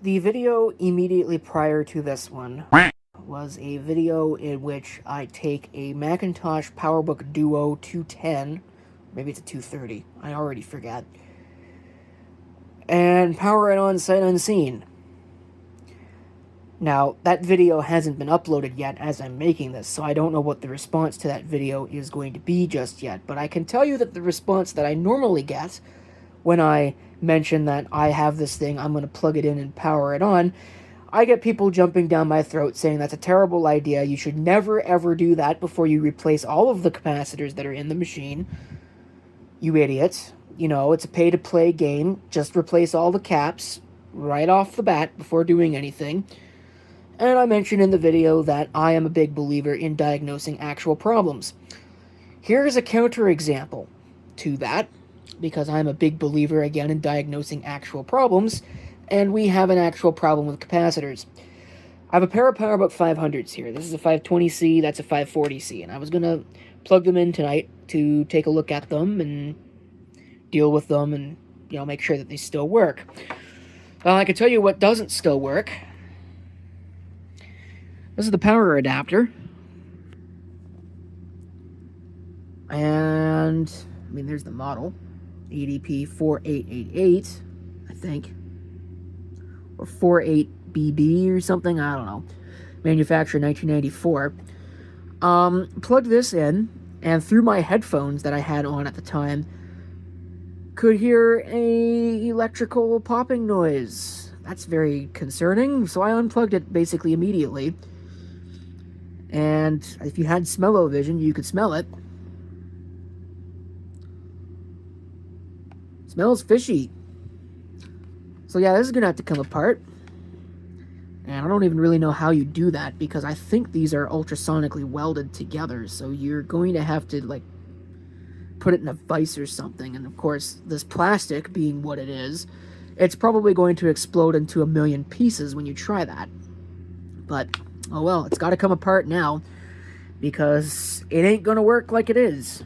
The video immediately prior to this one was a video in which I take a Macintosh PowerBook Duo 210, maybe it's a 230, I already forget, and power it on sight unseen. Now, that video hasn't been uploaded yet as I'm making this, so I don't know what the response to that video is going to be just yet, but I can tell you that the response that I normally get when I mention that I have this thing, I'm going to plug it in and power it on, I get people jumping down my throat saying that's a terrible idea, you should never ever do that before you replace all of the capacitors that are in the machine. You idiots. You know, it's a pay-to-play game, just replace all the caps right off the bat before doing anything. And I mentioned in the video that I am a big believer in diagnosing actual problems. Here's a counterexample to that, because I'm a big believer, again, in diagnosing actual problems, and we have an actual problem with capacitors. I have a pair of PowerBook 500s here. This is a 520C, that's a 540C, and I was going to plug them in tonight to take a look at them and deal with them and, you know, make sure that they still work. I can tell you what doesn't still work. This is the power adapter. And, I mean, there's the model. ADP4888, I think. Or 48BB or something, I don't know. Manufactured 1994. Plugged this in, and through my headphones that I had on at the time, could hear a electrical popping noise. That's very concerning, so I unplugged it basically immediately. And if you had smell-o-vision, you could smell it. Smells fishy. So yeah, this is gonna have to come apart. And I don't even really know how you do that, because I think these are ultrasonically welded together, so you're going to have to, like, put it in a vise or something. And of course, this plastic being what it is, it's probably going to explode into a million pieces when you try that. But oh well, it's got to come apart now, because it ain't going to work like it is.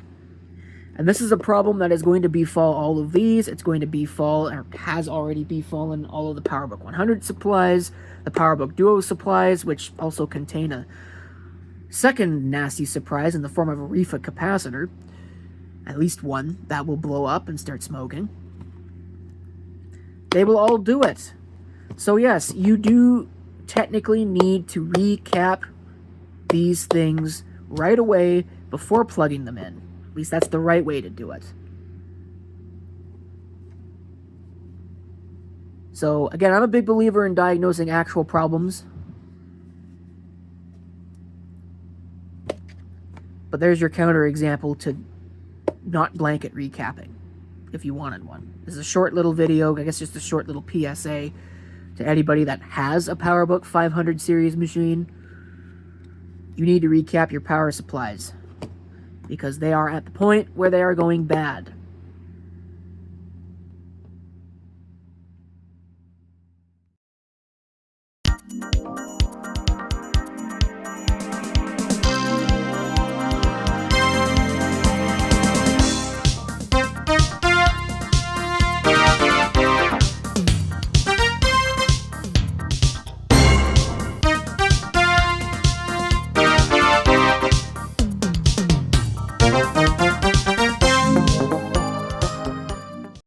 And this is a problem that is going to befall all of these. It's going to befall, or has already befallen, all of the PowerBook 100 supplies, the PowerBook Duo supplies, which also contain a second nasty surprise in the form of a REFA capacitor. At least one that will blow up and start smoking. They will all do it. So yes, you do technically need to recap these things right away before plugging them in. At least that's the right way to do it. So again, I'm a big believer in diagnosing actual problems. But there's your counterexample to not blanket recapping, if you wanted one. This is a short little video, I guess just a short little PSA to anybody that has a PowerBook 500 series machine. You need to recap your power supplies, because they are at the point where they are going bad.